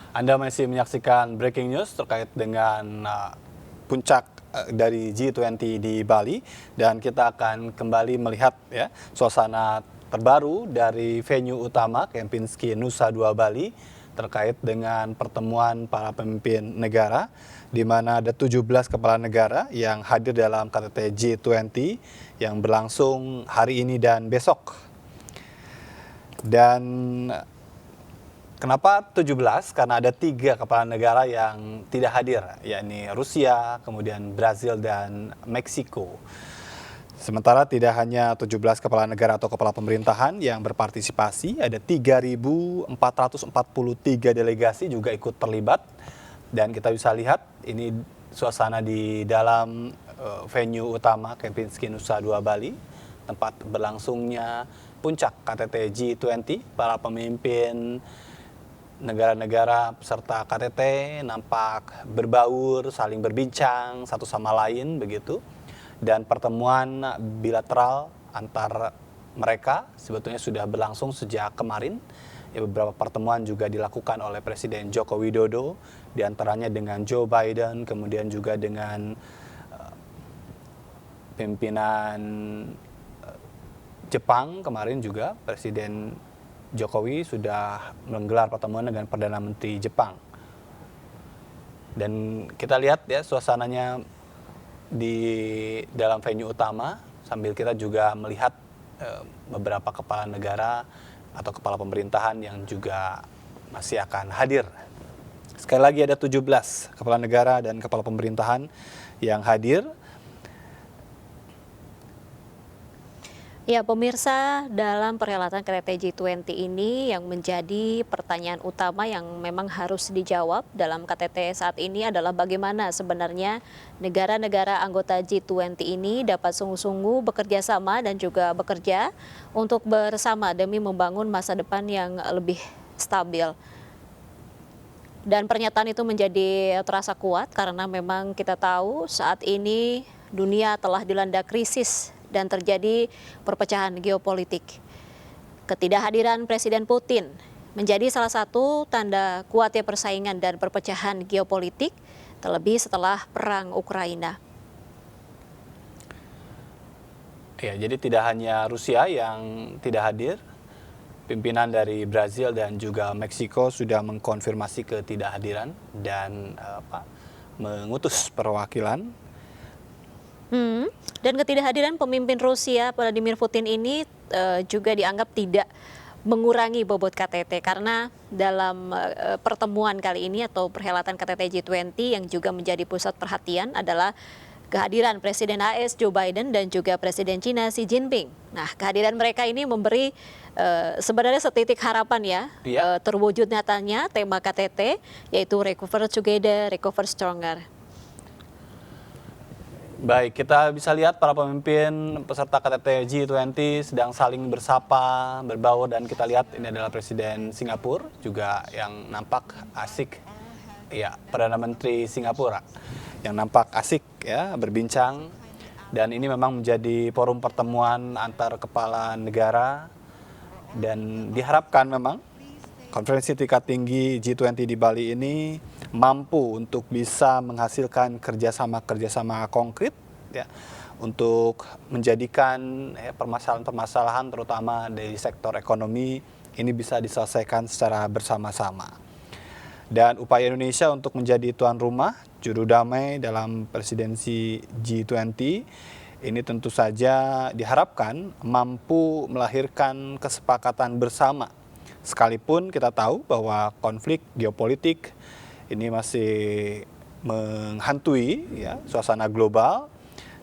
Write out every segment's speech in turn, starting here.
Anda masih menyaksikan breaking news terkait dengan puncak dari G20 di Bali, dan kita akan kembali melihat ya suasana terbaru dari venue utama Kempinski Nusa Dua Bali terkait dengan pertemuan para pemimpin negara, di mana ada 17 kepala negara yang hadir dalam KTT G20 yang berlangsung hari ini dan besok. Dan kenapa 17? Karena ada 3 kepala negara yang tidak hadir, yakni Rusia, kemudian Brazil, dan Meksiko. Sementara tidak hanya 17 kepala negara atau kepala pemerintahan yang berpartisipasi, ada 3.443 delegasi juga ikut terlibat. Dan kita bisa lihat ini suasana di dalam venue utama Kempinski Nusa Dua Bali, tempat berlangsungnya puncak KTT G20. Para pemimpin negara-negara peserta KTT nampak berbaur, saling berbincang satu sama lain begitu. Dan pertemuan bilateral antar mereka sebetulnya sudah berlangsung sejak kemarin. Ya, beberapa pertemuan juga dilakukan oleh Presiden Joko Widodo, diantaranya dengan Joe Biden, kemudian juga dengan pimpinan Jepang. Kemarin juga Presiden Jokowi sudah menggelar pertemuan dengan Perdana Menteri Jepang. Dan kita lihat ya suasananya di dalam venue utama, sambil kita juga melihat beberapa kepala negara atau kepala pemerintahan yang juga masih akan hadir. Sekali lagi ada 17 kepala negara dan kepala pemerintahan yang hadir. Ya, pemirsa, dalam perhelatan KTT G20 ini yang menjadi pertanyaan utama yang memang harus dijawab dalam KTT saat ini adalah bagaimana sebenarnya negara-negara anggota G20 ini dapat sungguh-sungguh bekerja sama dan juga bekerja untuk bersama demi membangun masa depan yang lebih stabil. Dan pernyataan itu menjadi terasa kuat karena memang kita tahu saat ini dunia telah dilanda krisis dan terjadi perpecahan geopolitik. Ketidakhadiran Presiden Putin menjadi salah satu tanda kuatnya persaingan dan perpecahan geopolitik, terlebih setelah perang Ukraina. Ya, jadi tidak hanya Rusia yang tidak hadir, pimpinan dari Brazil dan juga Meksiko sudah mengkonfirmasi ketidakhadiran dan mengutus perwakilan. Dan ketidakhadiran pemimpin Rusia Vladimir Putin ini juga dianggap tidak mengurangi bobot KTT, karena dalam pertemuan kali ini atau perhelatan KTT G20 yang juga menjadi pusat perhatian adalah kehadiran Presiden AS Joe Biden dan juga Presiden China Xi Jinping. Nah, kehadiran mereka ini memberi sebenarnya setitik harapan ya, terwujud nyatanya tema KTT, yaitu Recover Together, Recover Stronger. Baik, kita bisa lihat para pemimpin peserta KTT G20 sedang saling bersapa, berbaur, dan kita lihat ini adalah Presiden Singapura juga yang nampak asik, ya, Perdana Menteri Singapura yang nampak asik ya berbincang. Dan ini memang menjadi forum pertemuan antar kepala negara, dan diharapkan memang konferensi tingkat tinggi G20 di Bali ini mampu untuk bisa menghasilkan kerjasama konkret ya, untuk menjadikan permasalahan-permasalahan terutama dari sektor ekonomi ini bisa diselesaikan secara bersama-sama. Dan upaya Indonesia untuk menjadi tuan rumah juru damai dalam presidensi G20 ini tentu saja diharapkan mampu melahirkan kesepakatan bersama. Sekalipun kita tahu bahwa konflik geopolitik ini masih menghantui ya suasana global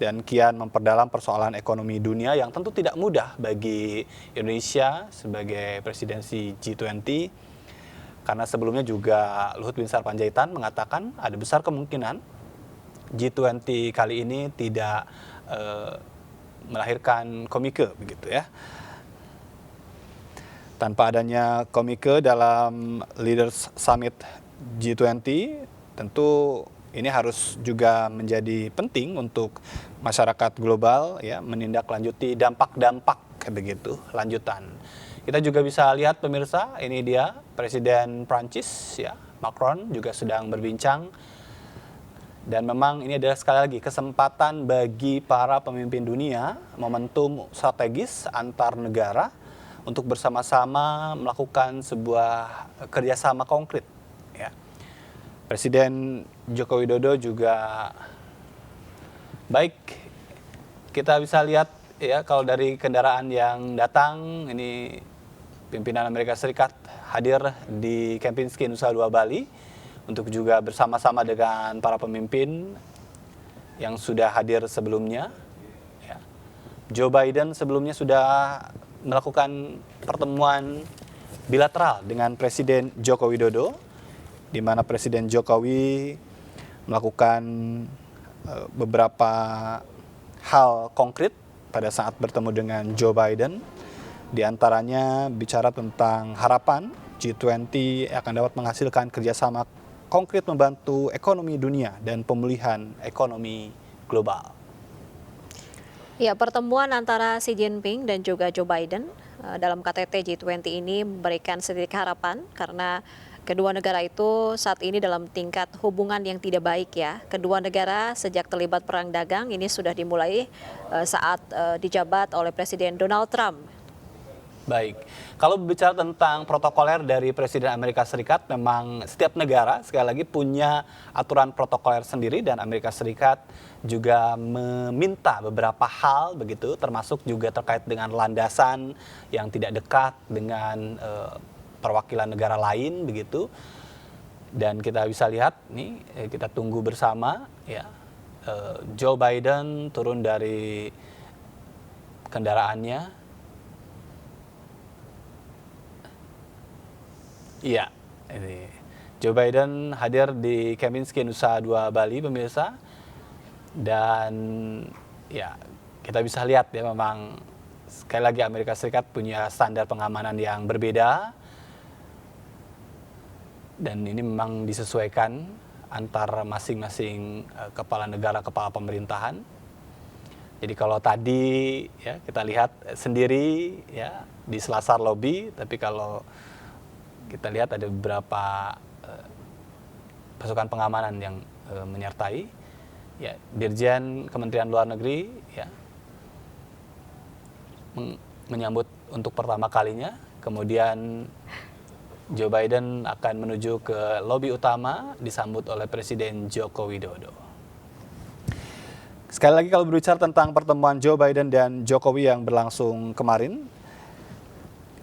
dan kian memperdalam persoalan ekonomi dunia yang tentu tidak mudah bagi Indonesia sebagai presidensi G20. Karena sebelumnya juga Luhut Binsar Panjaitan mengatakan ada besar kemungkinan G20 kali ini tidak melahirkan komike begitu ya. Tanpa adanya komike dalam Leaders Summit G20, tentu ini harus juga menjadi penting untuk masyarakat global ya menindaklanjuti dampak-dampak begitu lanjutan. Kita juga bisa lihat pemirsa, ini dia Presiden Prancis ya, Macron juga sedang berbincang. Dan memang ini adalah sekali lagi kesempatan bagi para pemimpin dunia, momentum strategis antar negara untuk bersama-sama melakukan sebuah kerjasama konkret. Ya. Presiden Joko Widodo juga baik, kita bisa lihat ya kalau dari kendaraan yang datang, ini pimpinan Amerika Serikat hadir di Kempinski Nusa Dua Bali untuk juga bersama-sama dengan para pemimpin yang sudah hadir sebelumnya. Ya. Joe Biden sebelumnya sudah melakukan pertemuan bilateral dengan Presiden Joko Widodo, di mana Presiden Jokowi melakukan beberapa hal konkret pada saat bertemu dengan Joe Biden. Di antaranya bicara tentang harapan G20 akan dapat menghasilkan kerjasama konkret membantu ekonomi dunia dan pemulihan ekonomi global. Ya, pertemuan antara Xi Jinping dan juga Joe Biden dalam KTT G20 ini memberikan sedikit harapan karena kedua negara itu saat ini dalam tingkat hubungan yang tidak baik ya. Kedua negara sejak terlibat perang dagang ini sudah dimulai saat dijabat oleh Presiden Donald Trump. Baik, kalau berbicara tentang protokoler dari Presiden Amerika Serikat, memang setiap negara sekali lagi punya aturan protokoler sendiri dan Amerika Serikat juga meminta beberapa hal begitu, termasuk juga terkait dengan landasan yang tidak dekat dengan perwakilan negara lain begitu. Dan kita bisa lihat nih, kita tunggu bersama ya, Joe Biden turun dari kendaraannya. Iya, ini Joe Biden hadir di Kempinski Nusa Dua Bali, pemirsa. Dan ya, kita bisa lihat ya memang sekali lagi Amerika Serikat punya standar pengamanan yang berbeda. Dan ini memang disesuaikan antar masing-masing kepala negara, kepala pemerintahan. Jadi kalau tadi ya kita lihat sendiri ya di selasar lobi, tapi kalau kita lihat ada beberapa pasukan pengamanan yang menyertai. Ya, Dirjen Kementerian Luar Negeri ya menyambut untuk pertama kalinya. Kemudian Joe Biden akan menuju ke lobi utama disambut oleh Presiden Joko Widodo. Sekali lagi kalau berbicara tentang pertemuan Joe Biden dan Jokowi yang berlangsung kemarin,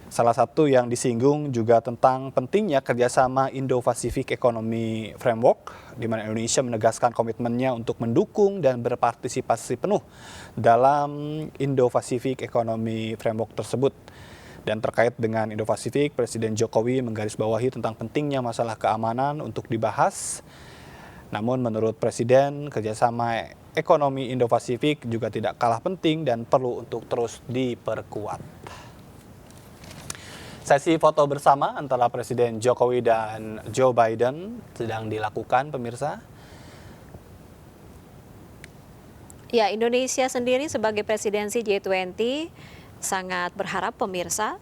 salah satu yang disinggung juga tentang pentingnya kerjasama Indo-Pacific Economy Framework, di mana Indonesia menegaskan komitmennya untuk mendukung dan berpartisipasi penuh dalam Indo-Pacific Economy Framework tersebut. Dan terkait dengan Indo-Pasifik, Presiden Jokowi menggarisbawahi tentang pentingnya masalah keamanan untuk dibahas. Namun menurut Presiden, kerjasama ekonomi Indo-Pasifik juga tidak kalah penting dan perlu untuk terus diperkuat. Sesi foto bersama antara Presiden Jokowi dan Joe Biden sedang dilakukan, pemirsa. Ya, Indonesia sendiri sebagai presidensi G20 sangat berharap pemirsa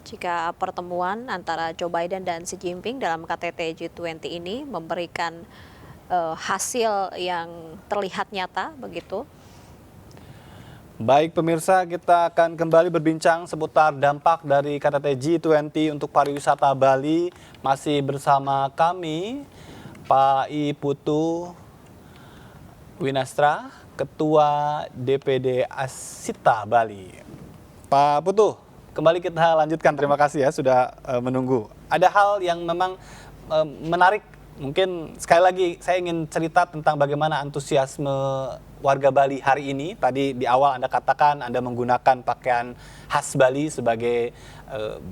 jika pertemuan antara Joe Biden dan Xi Jinping dalam KTT G20 ini memberikan hasil yang terlihat nyata begitu. Baik pemirsa, kita akan kembali berbincang seputar dampak dari KTT G20 untuk pariwisata Bali. Masih bersama kami Pak I Putu Winastra, Ketua DPD Asita Bali. Pak Putu, kembali kita lanjutkan. Terima kasih ya sudah menunggu. Ada hal yang memang menarik. Mungkin sekali lagi saya ingin cerita tentang bagaimana antusiasme warga Bali hari ini. Tadi di awal Anda katakan Anda menggunakan pakaian khas Bali sebagai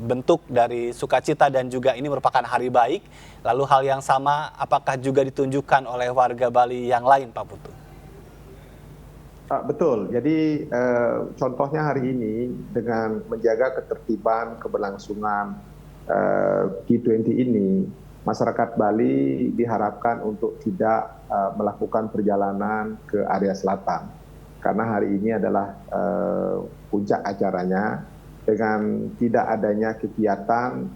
bentuk dari sukacita dan juga ini merupakan hari baik. Lalu hal yang sama apakah juga ditunjukkan oleh warga Bali yang lain, Pak Putu? Betul, jadi contohnya hari ini dengan menjaga ketertiban keberlangsungan G20 ini, masyarakat Bali diharapkan untuk tidak melakukan perjalanan ke area selatan. Karena hari ini adalah puncak acaranya dengan tidak adanya kegiatan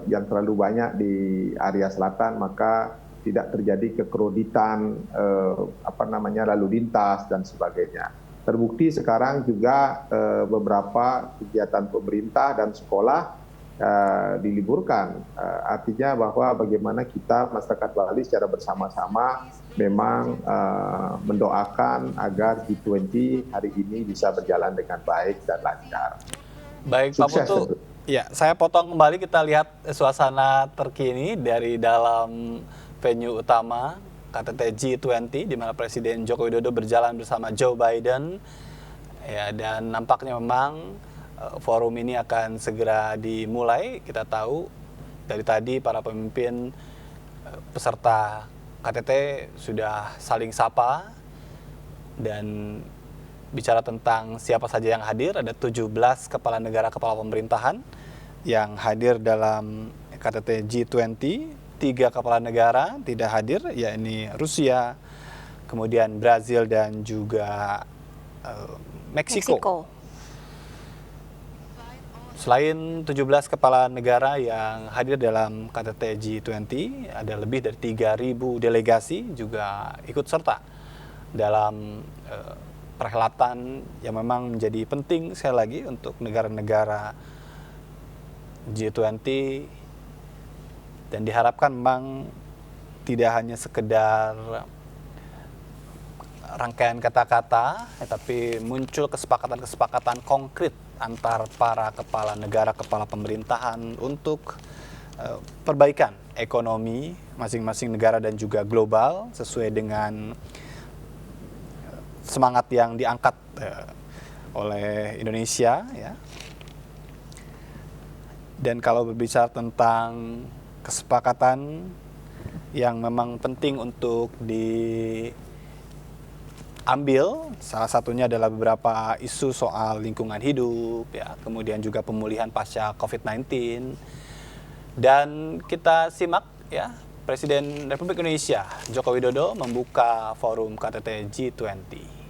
yang terlalu banyak di area selatan, maka tidak terjadi kekroditan lalu lintas dan sebagainya. Terbukti sekarang juga beberapa kegiatan pemerintah dan sekolah diliburkan. Artinya bahwa bagaimana kita masyarakat Bali secara bersama-sama memang mendoakan agar G20 hari ini bisa berjalan dengan baik dan lancar. Baik, Pak Sukses Putu. tentu. Ya, saya potong kembali, kita lihat suasana terkini dari dalam venue utama KTT G20 di mana Presiden Joko Widodo berjalan bersama Joe Biden. Ya, dan nampaknya memang forum ini akan segera dimulai. Kita tahu dari tadi para pemimpin peserta KTT sudah saling sapa dan bicara tentang siapa saja yang hadir. Ada 17 kepala negara, kepala pemerintahan yang hadir dalam KTT G20. 3 kepala negara tidak hadir, yakni Rusia, kemudian Brazil dan juga Meksiko. Selain 17 kepala negara yang hadir dalam KTT G20, ada lebih dari 3.000 delegasi juga ikut serta dalam perhelatan yang memang menjadi penting sekali lagi untuk negara-negara G20, dan diharapkan memang tidak hanya sekedar rangkaian kata-kata, tapi muncul kesepakatan-kesepakatan konkret antar para kepala negara, kepala pemerintahan untuk perbaikan ekonomi masing-masing negara dan juga global sesuai dengan semangat yang diangkat oleh Indonesia, ya. Dan kalau berbicara tentang kesepakatan yang memang penting untuk diambil, salah satunya adalah beberapa isu soal lingkungan hidup, ya, kemudian juga pemulihan pasca COVID-19. Dan kita simak, ya, Presiden Republik Indonesia Joko Widodo membuka forum KTT G20.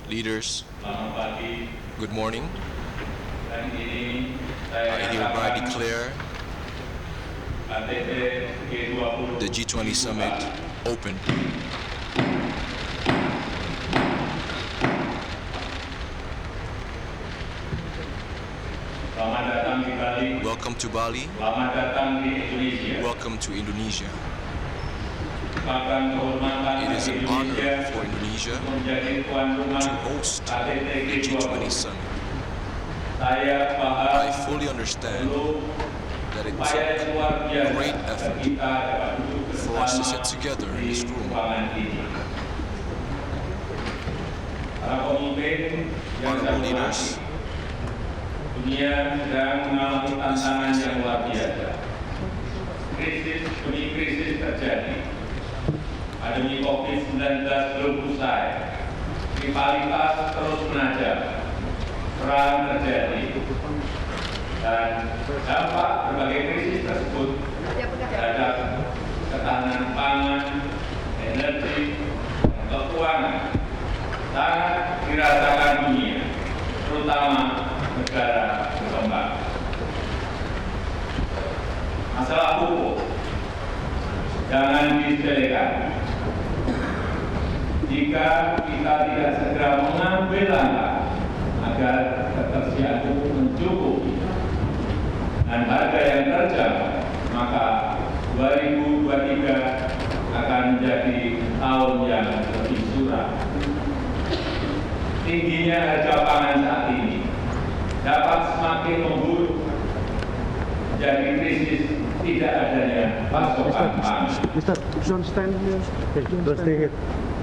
Leaders, good morning. I hereby declare the G20 Summit open. Selamat datang di Bali. Welcome to Bali. Selamat datang di Indonesia. Welcome to Indonesia. Akan kehormatan It is an honor for Indonesia menjadi tuan rumah to host KTT the G20 G20. Summit. Saya I paham fully understand perlu that it upaya yang took luar biasa great agar effort kita dapat duduk for us to bersama sit together in di this room. ruangan ini. Para pemimpin yang saya Honorable hormati, leaders, dunia sedang mengalami tantangan yang luar biasa. Krisis demi krisis terjadi. Pandemi COVID-19 belum usai. Rivalitas terus menajam. Perang terjadi. Dan dampak berbagai krisis tersebut terhadap ketahanan pangan, energi, dan keuangan sangat dirasakan dunia, terutama negara berkembang. Masalah pupuk jangan disepelekan. Jika kita tidak segera mengambil langkah agar ketersediaan pupuk mencukupi dan harga yang terjangkau, maka 2023 akan menjadi tahun yang lebih suram. Tingginya harga pangan saat ini dapat semakin memburuk menjadi krisis tidak adanya pasokan pangan. Mr. John stand here. Don't stay here.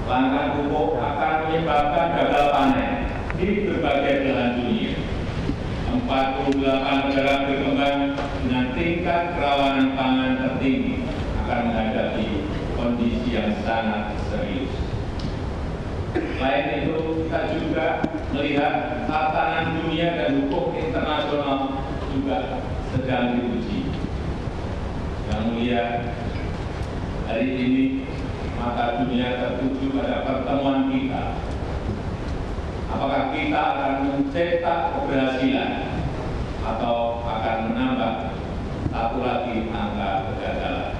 Langkah pupuk akan menyebabkan gagal panen di berbagai belahan dunia. 48 negara berkembang dengan tingkat kerawanan pangan tertinggi akan menghadapi kondisi yang sangat serius. Selain itu, kita juga melihat tatanan dunia dan hukum internasional juga sedang diuji. Yang mulia, hari ini mata dunia tertuju pada pertemuan kita. Apakah kita akan mencetak keberhasilan atau akan menambah satu lagi angka kegagalan?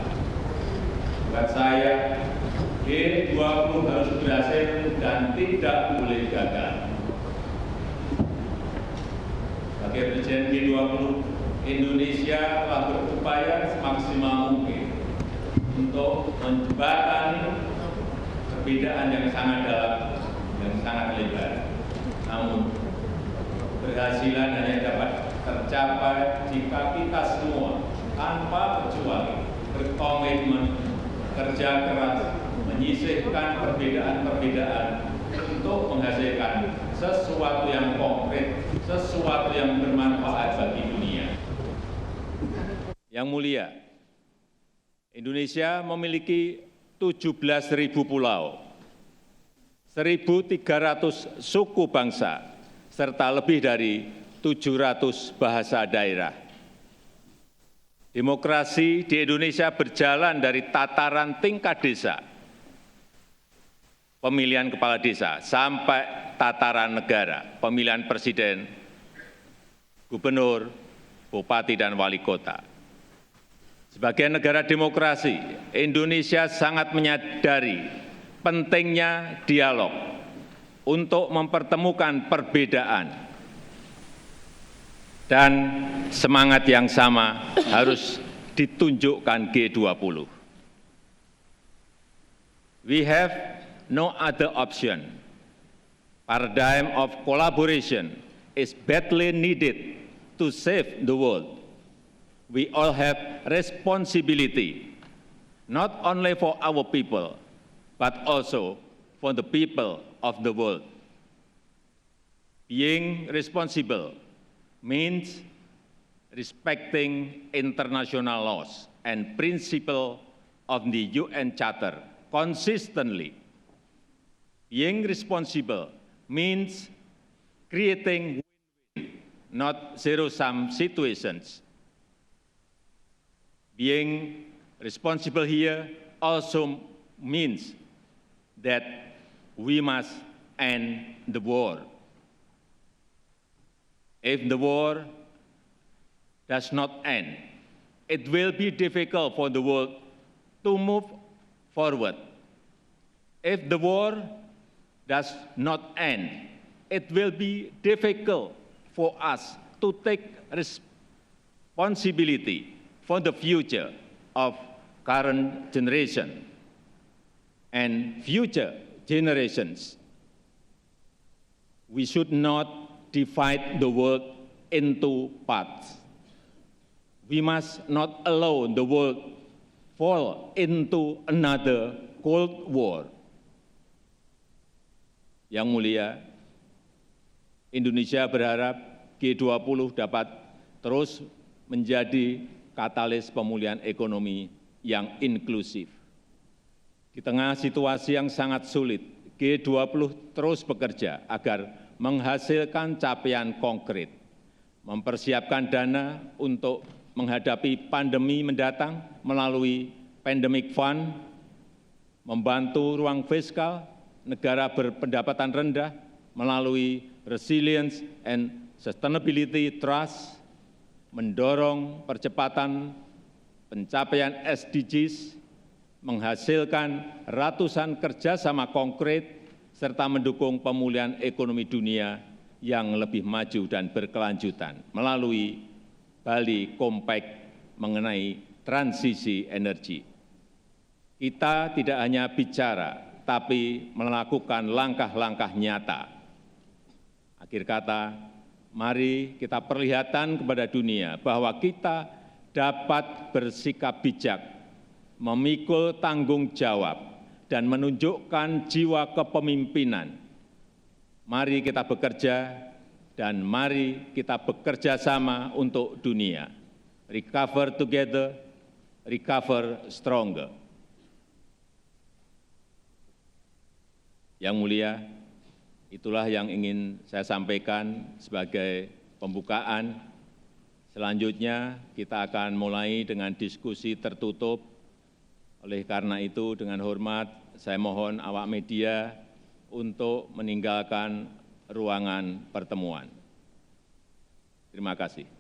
Buat saya, G20 harus berhasil dan tidak boleh gagal. Sebagai Presiden G20, Indonesia telah berupaya semaksimal mungkin untuk menjembatani perbedaan yang sangat dalam dan sangat lebar. Namun, keberhasilan hanya dapat tercapai jika kita semua tanpa kecuali berkomitmen, kerja keras, menyisihkan perbedaan-perbedaan untuk menghasilkan sesuatu yang konkret, sesuatu yang bermanfaat bagi dunia. Yang mulia, Indonesia memiliki 17.000 pulau, 1.300 suku bangsa, serta lebih dari 700 bahasa daerah. Demokrasi di Indonesia berjalan dari tataran tingkat desa, pemilihan kepala desa, sampai tataran negara, pemilihan presiden, gubernur, bupati, dan wali kota. Sebagai negara demokrasi, Indonesia sangat menyadari pentingnya dialog untuk mempertemukan perbedaan, dan semangat yang sama harus ditunjukkan G20. We have no other option. Paradigm of collaboration is badly needed to save the world. We all have responsibility, not only for our people, but also for the people of the world. Being responsible means respecting international laws and principles of the UN Charter consistently. Being responsible means creating win-win, not zero-sum situations. Being responsible here also means that we must end the war. If the war does not end, it will be difficult for the world to move forward. If the war does not end, it will be difficult for us to take responsibility for the future of current generation and future generations. We should not divide the world into parts. We must not allow the world fall into another Cold War. Yang mulia, Indonesia berharap G20 dapat terus menjadi katalis pemulihan ekonomi yang inklusif. Di tengah situasi yang sangat sulit, G20 terus bekerja agar menghasilkan capaian konkret, mempersiapkan dana untuk menghadapi pandemi mendatang melalui Pandemic Fund, membantu ruang fiskal negara berpendapatan rendah melalui Resilience and Sustainability Trust, mendorong percepatan pencapaian SDGs, menghasilkan ratusan kerjasama konkret, serta mendukung pemulihan ekonomi dunia yang lebih maju dan berkelanjutan melalui Bali Compact mengenai transisi energi. Kita tidak hanya bicara, tapi melakukan langkah-langkah nyata. Akhir kata, mari kita perlihatkan kepada dunia bahwa kita dapat bersikap bijak, memikul tanggung jawab, dan menunjukkan jiwa kepemimpinan. Mari kita bekerja dan mari kita bekerja sama untuk dunia. Recover together, recover stronger. Yang mulia, itulah yang ingin saya sampaikan sebagai pembukaan. Selanjutnya kita akan mulai dengan diskusi tertutup. Oleh karena itu dengan hormat saya mohon awak media untuk meninggalkan ruangan pertemuan. Terima kasih.